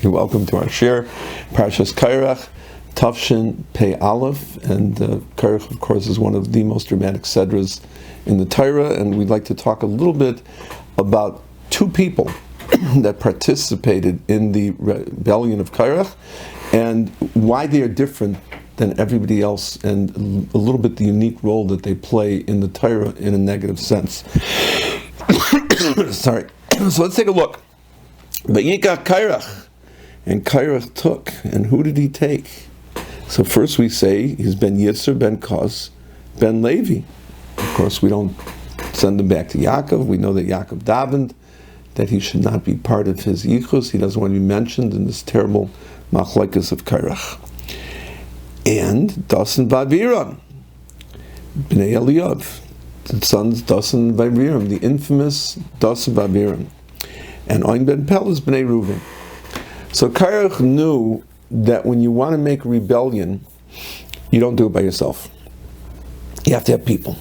You're welcome to our share, Parshas Korach, Tafshin Pei Aleph, and Korach, of course, is one of the most dramatic sedras in the Torah, and we'd like to talk a little bit about two people that participated in the rebellion of Korach, and why they are different than everybody else, and a little bit the unique role that they play in the Torah in a negative sense. Sorry. So let's take a look. Vayikach Korach. And Korach took, and who did he take? So first we say he's Ben Yisr, Ben Kos, Ben Levi. Of course, we don't send him back to Yaakov. We know that Yaakov davened that he should not be part of his yichus. He doesn't want to be mentioned in this terrible machlekes of Korach. And Dasan Vaviram, Bnei Eliyav, the sons Dasan Vaviram, the infamous Dasan Vaviram, and Oin Ben Peles, Bnei Reuven. So Korach knew that when you want to make a rebellion, you don't do it by yourself. You have to have people.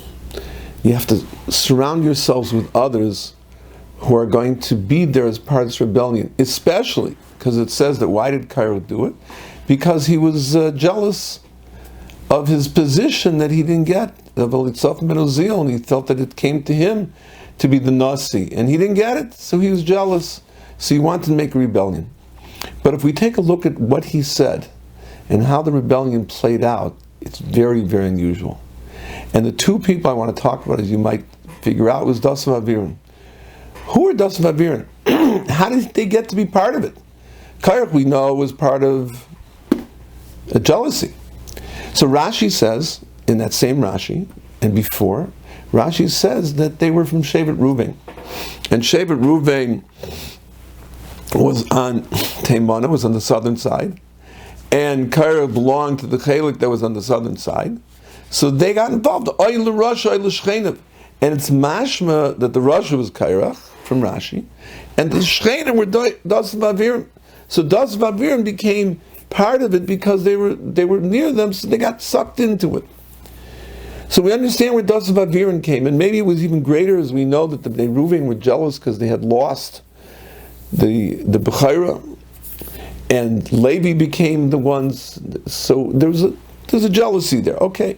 You have to surround yourselves with others who are going to be there as part of this rebellion, especially because it says that why did Korach do it? Because he was jealous of his position that he didn't get, of Elitzaf ben Uziel, and he felt that it came to him to be the Nasi, and he didn't get it, so he was jealous. So he wanted to make a rebellion. But if we take a look at what he said and how the rebellion played out, it's very, very unusual. And the two people I want to talk about, as you might figure out, was Dasan Vaviram. Who are Dasan Vaviram? How did they get to be part of it? Korach, we know, was part of a jealousy. So Rashi says, in that same Rashi, and before, Rashi says that they were from Shevet Reuven. And Shevet Reuven was on Teimana, was on the southern side, and Korach belonged to the Chelik that was on the southern side. So they got involved. Oy l'Rosh, oy l'Shchenim. And it's mashma that the Rosh was Korach, from Rashi, and the Shchenim were Dasan Vaviram. So Dasan Vaviram became part of it because they were near them, so they got sucked into it. So we understand where Dasan Vaviram came, and maybe it was even greater, as we know that the Bnei Reuven were jealous because they had lost the Bechira, and Levi became the ones. So there's a jealousy there. Okay,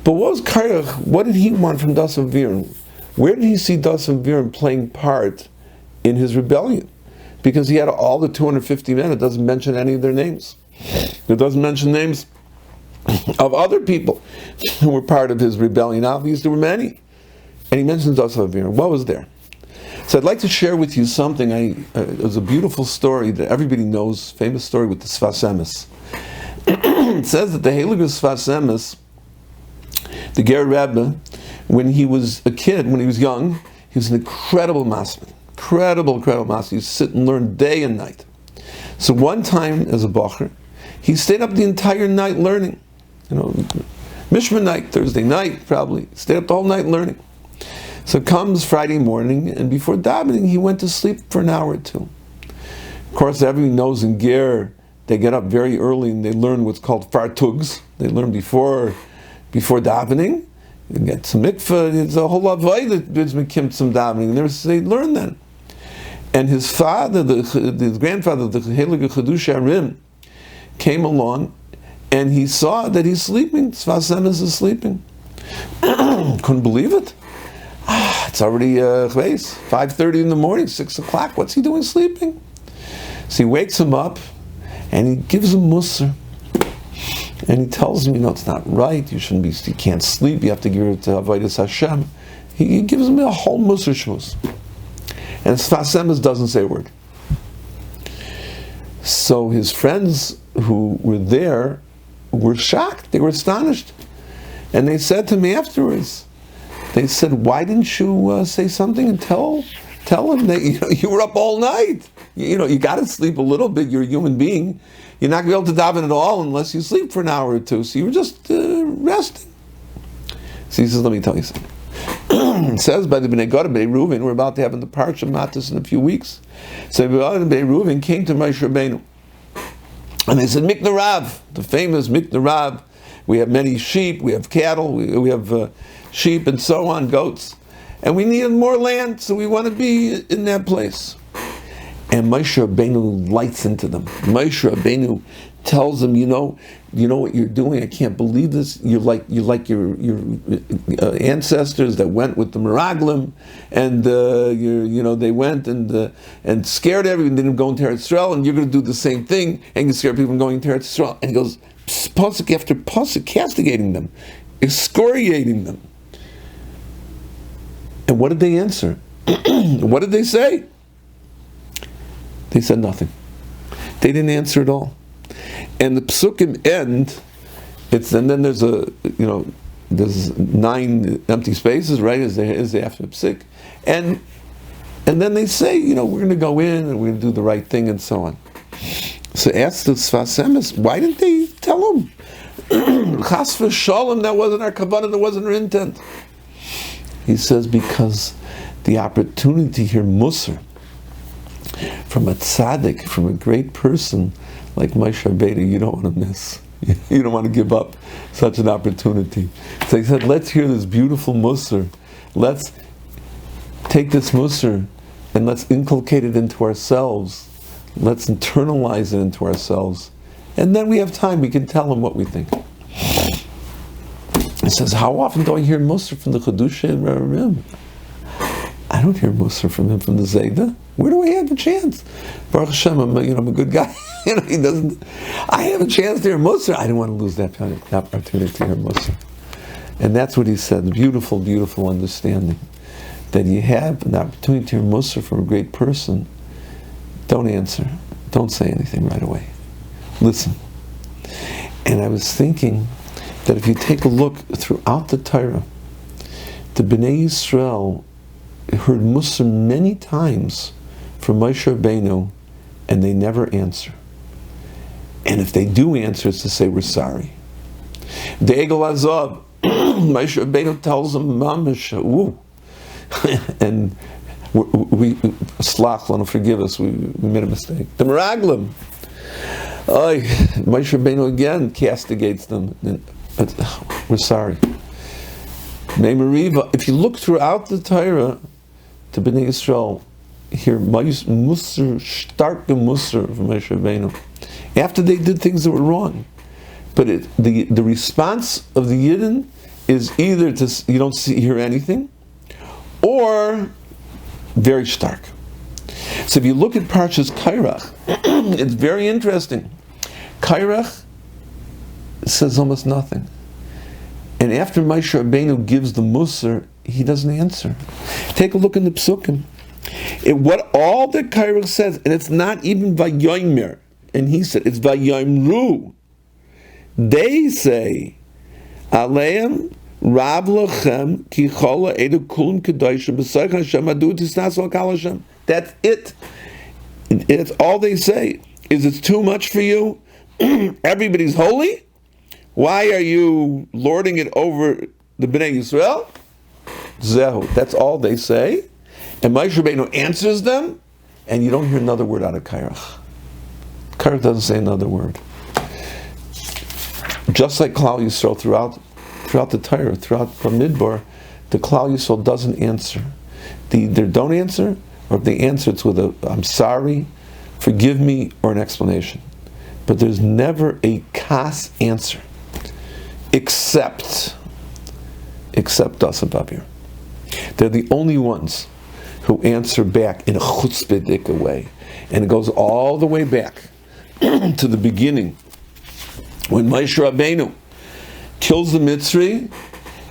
but what was Korach? What did he want from Dasan Vaviram? Where did he see Dasan Vaviram playing part in his rebellion? Because he had all the 250 men. It doesn't mention any of their names. It doesn't mention names of other people who were part of his rebellion. Obviously, there were many, and he mentions Dasan Vaviram. What was there? So I'd like to share with you something. It was a beautiful story that everybody knows, famous story with the Sfas Emes. It says that the Heilige Sfas Emes, the Ger Rabbi, when he was a kid, when he was young, he was an incredible masmid. Incredible masmid. He used to sit and learn day and night. So one time, as a bacher, he stayed up the entire night learning. Mishma night, Thursday night, probably. Stayed up the whole night learning. So comes Friday morning, and before davening, he went to sleep for an hour or two. Of course, everyone knows in Ger, they get up very early and they learn what's called fartugs. They learn before davening. They get some mikveh. It's a whole avodah that bids mekim some davening. They learn then. And his father, his grandfather, the Heilige Chedush Arim, came along, and he saw that he's sleeping. Sfas Emes is sleeping. Couldn't believe it. It's already 5:30 in the morning, 6 o'clock. What's he doing sleeping? So he wakes him up, and he gives him musar. And he tells him, it's not right. You can't sleep. You have to give it to Avodas Hashem. He gives him a whole musar shmuz. And Sfas Emes doesn't say a word. So his friends who were there were shocked. They were astonished. And they said to me afterwards, they said, why didn't you say something and tell him that you were up all night? You got to sleep a little bit. You're a human being. You're not going to be able to daven at all unless you sleep for an hour or two. So you were just resting. So he says, let me tell you something. It says by the Bnei Gad Bnei Reuven, we're about to have in the Parshas Matas in a few weeks. So Bnei Reuven came to Moshe Rabbeinu, and they said, Mikna Rav, the famous Mikna Rav. We have many sheep, we have cattle, we have sheep and so on, goats. And we need more land, so we want to be in that place. And Moshe Rabbeinu lights into them. Moshe Rabbeinu tells them, you know what you're doing. I can't believe this. You're like your ancestors that went with the Meraglim, and they went and scared everyone. Didn't go into Eretz Yisrael, and you're going to do the same thing, and you scare people from going into Eretz Yisrael. And he goes pasuk after pasuk, castigating them, excoriating them. And what did they answer? What did they say? They said nothing. They didn't answer at all. And the psukim end. And then there's 9 empty spaces, right? As after psuk, and then they say, we're going to go in and we're going to do the right thing and so on. So ask the Sfas Emes, why didn't they tell him? Chas v'sholem, that wasn't our kavanah, that wasn't our intent. He says because the opportunity to hear Musar from a tzaddik, from a great person like Moshe Rabbeinu, you don't want to miss. You don't want to give up such an opportunity. So he said, let's hear this beautiful Musar. Let's take this Musar and let's inculcate it into ourselves. Let's internalize it into ourselves. And then we have time, we can tell him what we think. He says, how often do I hear Musar from the Chedusha and Rarim? I don't hear Musar from him from the Zayda. Where do I have a chance? Baruch Hashem, I'm a good guy. He doesn't. I have a chance to hear Musar. I don't want to lose that opportunity to hear Musar. And that's what he said. Beautiful, beautiful understanding. That you have an opportunity to hear Musar from a great person. Don't answer. Don't say anything right away. Listen. And I was thinking that if you take a look throughout the Torah, the Bnei Yisrael heard Musar many times from Moshe Rabbeinu, and they never answer. And if they do answer, it's to say we're sorry. The Egel Azav, Moshe Rabbeinu tells them, Mamish, ooh. And we slach lanu, forgive us, we made a mistake. The Meraglim, Moshe Rabbeinu again castigates them. We're sorry. If you look throughout the Torah, to Bnei Yisrael, hear Musar, starke Musar from Moshe Rabbeinu, after they did things that were wrong. But the response of the Yidden is either you don't hear anything, or very stark. So if you look at Parshas Korach, it's very interesting. Korach says almost nothing. And after Moshe Rabbeinu gives the Musar, he doesn't answer. Take a look in the Psukim. What all that Korach says, and it's not even Vayomer, and he said, it's Vayomru. They say, Aleim Rav Lachem Ki Chola Edu Kulun Kedoshim B'Soich Hashem Adu Tisnas L'Kal Hashem. That's it. It's all they say. Is it too much for you? Everybody's holy? Why are you lording it over the Bnei Yisrael? Zehu. That's all they say. And Moshe Rabbeinu answers them, and you don't hear another word out of Korach. Korach doesn't say another word. Just like Klal Yisrael throughout the Torah, throughout Midbar, the Klal Yisrael doesn't answer. They either don't answer, or if they answer, it's with a "I'm sorry, forgive me," or an explanation. But there's never a kas answer, except us above here. They're the only ones who answer back in a chutzpahdik way. And it goes all the way back to the beginning, when Moshe Rabbeinu kills the Mitzri,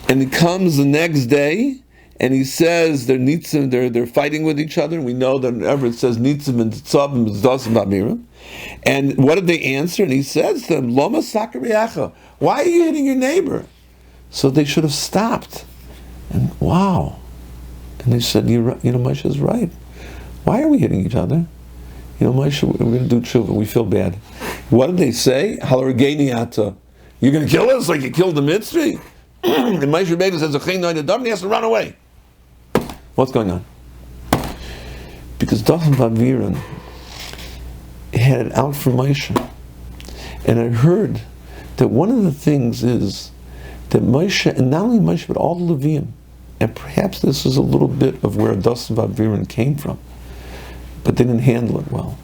and he comes the next day, and he says they're fighting with each other, and we know that whenever it says Nitzim and Tzavim, it's Dasim Bamirim. And what did they answer? And he says to them, Loma Sakariacha, why are you hitting your neighbor? So they should have stopped. And wow. And they said, Moshe's right. Why are we hitting each other? Moshe, we're going to do tshuva. We feel bad. What did they say? Halarageniata. You're going to kill us like you killed the Mitzri? And Moshe Rabbeinu says, and he has to run away. What's going on? Because Dasan Baviran had it out for Moshe. And I heard that one of the things is that Moshe, and not only Moshe, but all the Leviim, and perhaps this is a little bit of where Dasan Baviran came from, but they didn't handle it well,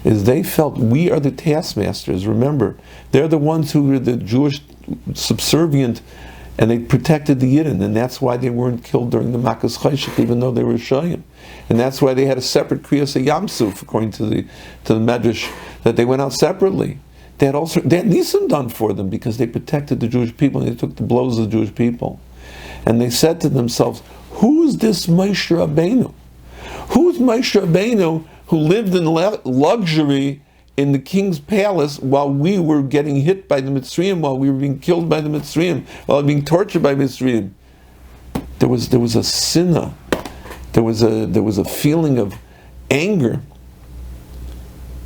is they felt we are the taskmasters. Remember, they're the ones who were the Jewish subservient, and they protected the Yidden, and that's why they weren't killed during the Makas Chayshik, even though they were Shayim. And that's why they had a separate Kriyas Yamsuf, according to the Medrash, that they went out separately. They had Nisim done for them because they protected the Jewish people and they took the blows of the Jewish people. And they said to themselves, who is this Moshe Rabbeinu? Who's Moshe Rabbeinu who lived in luxury in the king's palace while we were getting hit by the Mitzrayim, while we were being killed by the Mitzrayim, while being tortured by Mitzrayim? There was a sinna. There was a feeling of anger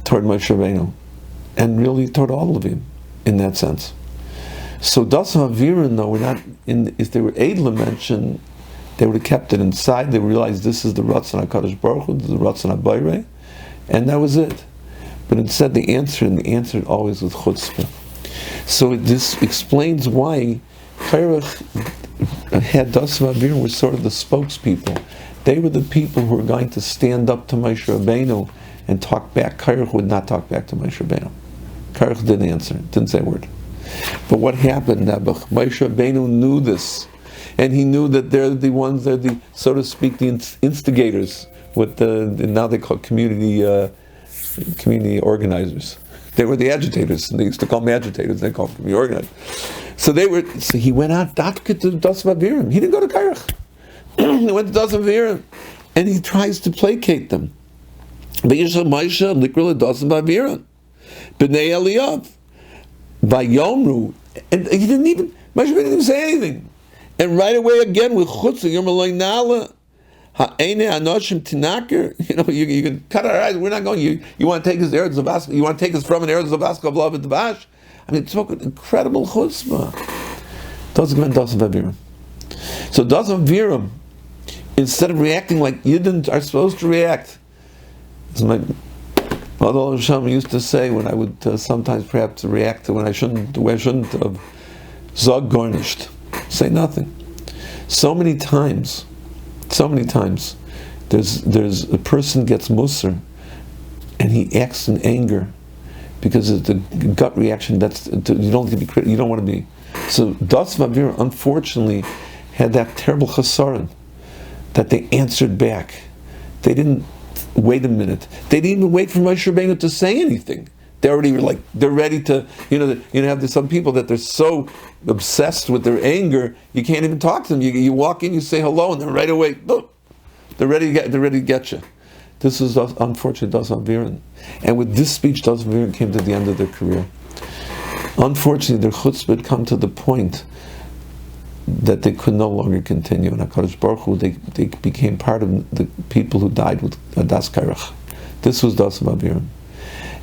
toward Moshe Rabbeinu, and really toward all of him, in that sense. So Dasam Aviran, though, if they were Eidla mentioned, they would have kept it inside. They realized this is the Ratzon HaKadosh Baruch Hu, this is the Ratzon HaBayrei, and that was it. But instead they answered always with chutzpah. So this explains why Korach had Dasam Aviran were sort of the spokespeople. They were the people who were going to stand up to Moshe Rabbeinu and talk back. Korach would not talk back to Moshe Rabbeinu. Korach didn't answer, didn't say a word. But what happened, Nebuch? Moshe Rabbeinu knew this, and he knew that they're the ones, they're the, so to speak, the instigators. With now they call community organizers. They were the agitators, and they used to call them agitators. They called them community organizers. So he went out Dafka to Dasam Aviram. He didn't go to Korach. He went to Dasam Aviram, and he tries to placate them. But Yisrael Moshe Likrila Dasam Aviram, B'nei Eliyav, Vayomru, and he didn't even. Moshe didn't even say anything. And right away again with Chutzah Yom Alay Nala. You can cut our eyes. We're not going. You want to take us to Eretz Zavaska? You want to take us from an Eretz Zavaska of love and Davash? I mean, it spoke an incredible chutzpah. Dasam Aviram. So Dasam Aviram, instead of reacting like Yidden are supposed to react, as my Mother Hashem used to say when I would sometimes perhaps react to when I shouldn't, the way I shouldn't have, Zog garnished, say nothing. So many times, there's a person gets musar, and he acts in anger because it's the gut reaction. You don't want to be critical. You don't want to be. So Dasam Aviram unfortunately had that terrible chasaron that they answered back. They didn't wait a minute. They didn't even wait for Moshe Rabbeinu to say anything. They already were like, they're ready to, have some people that they're so obsessed with their anger, you can't even talk to them. You walk in, you say hello, and then right away, boom, they're ready to get you. This is unfortunately Dasam Aviram. And with this speech, Dasam Aviram came to the end of their career. Unfortunately, their chutzpah had come to the point that they could no longer continue. And HaKadosh Baruch Hu, they became part of the people who died with Das Korach. This was Dasam Aviram.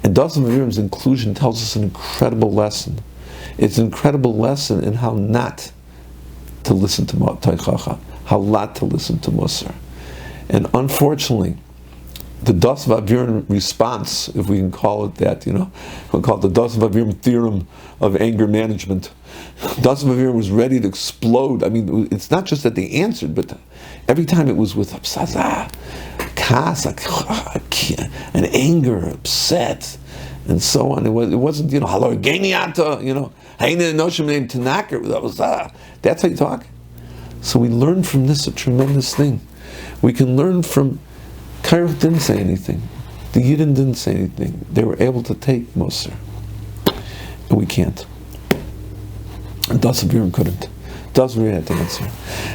And Dasam Aviram's inclusion tells us an incredible lesson. It's an incredible lesson in how not to listen to Teichacha, how not to listen to Musar. And unfortunately, the Dasam Aviram response, if we can call it that, we'll call it the Dasam Aviram theorem of anger management. Dasam Aviram was ready to explode. I mean, it's not just that they answered, but every time it was with absaza, kas, and anger, upset, and so on. It wasn't, halor geniata, haina noshim named Tanakar. That was that's how you talk. So we learn from this a tremendous thing. We can learn from Korach didn't say anything. The Yidden didn't say anything. They were able to take Musar. And we can't. And Dasam Aviram couldn't. Dasam Aviram had to answer.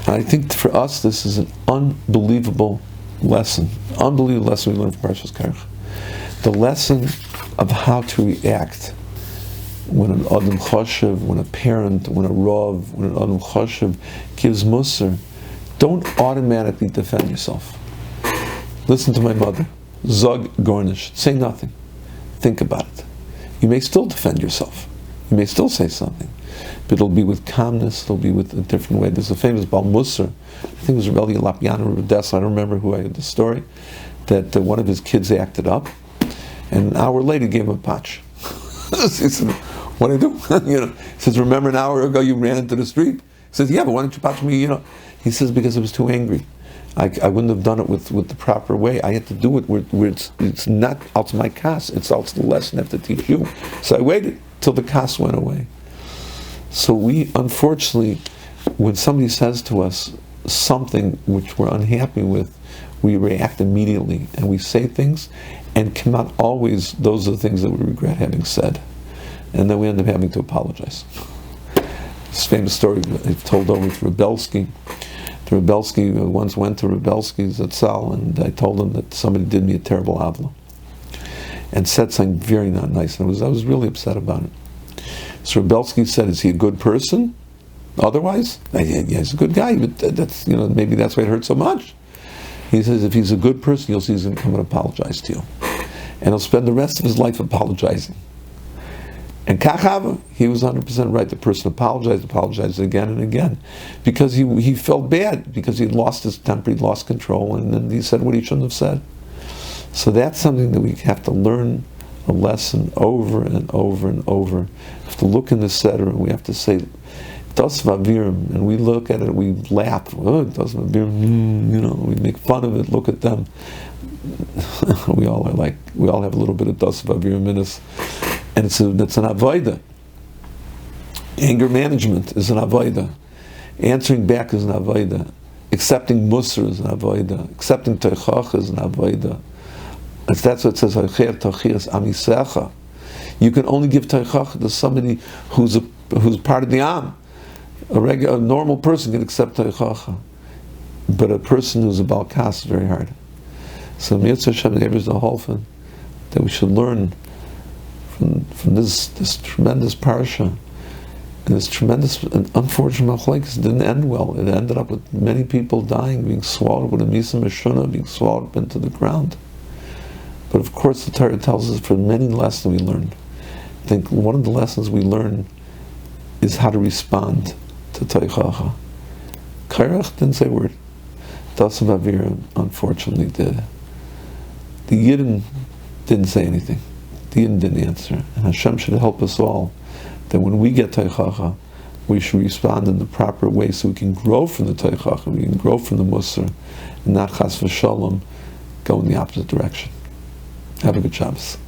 And I think for us this is an unbelievable lesson. Unbelievable lesson we learned from Parshas Korach. The lesson of how to react when an Adam Choshev, when a parent, when a Rav, when an Adam Choshev gives Musar. Don't automatically defend yourself. Listen to my mother. Zog garnish. Say nothing. Think about it. You may still defend yourself. You may still say something. But it'll be with calmness, it'll be with a different way. There's a famous Bal Musar, I think it was Rabbi Lapiana or Rabbi, I don't remember who I had the story, that one of his kids acted up, and an hour later he gave him a patch. He said, what do I do? He says, remember an hour ago you ran into the street? He says, yeah, but why don't you patch me? He says, because I was too angry. I wouldn't have done it with the proper way. I had to do it where it's not out my kas, it's out the lesson I have to teach you. So I waited till the kas went away. So we, unfortunately, when somebody says to us something which we're unhappy with, we react immediately and we say things, and cannot always, those are the things that we regret having said. And then we end up having to apologize. This famous story I've told over to Rebelsky. The Rebelsky once went to Rebelsky's Zatzal, and I told him that somebody did me a terrible avla and said something very not nice, and I was really upset about it. So Rebelsky said, "Is he a good person? Otherwise, yeah, he's a good guy, but that's, maybe that's why it hurts so much." He says, "If he's a good person, you'll see he's going to come and apologize to you, and he'll spend the rest of his life apologizing." And Kachava, he was 100% right. The person apologized again and again, because he felt bad, because he'd lost his temper, he'd lost control, and then he said what he shouldn't have said. So that's something that we have to learn a lesson over and over and over. We have to look in the Seder and we have to say, Das Vavirim, and we look at it, we laugh, oh, Das Vavirim, we make fun of it, look at them. we all have a little bit of Das Vavirim in us. And it's an avodah. Anger management is an avodah. Answering back is an avodah. Accepting musr is an avodah. Accepting teichach is an avodah. That's what it says. Amisecha. You can only give teichach to somebody who's part of the am. A normal person can accept teichach, but a person who's a balkas is very hard. So Mitzvah Hashem gave us the halfen that we should learn from this tremendous parsha, and this tremendous and unfortunate machlokes didn't end well. It ended up with many people dying, being swallowed with a misa meshuna, being swallowed up into the ground. But of course the Torah tells us for many lessons we learned. I think one of the lessons we learn is how to respond to teichacha. Korach didn't say a word. Dasim Avira unfortunately did. The Yidden didn't say anything. The Yidden didn't answer. And Hashem should help us all that when we get teichacha, we should respond in the proper way so we can grow from the teichacha, we can grow from the musar, and not chas v'shalom go in the opposite direction. Have a good Shabbos.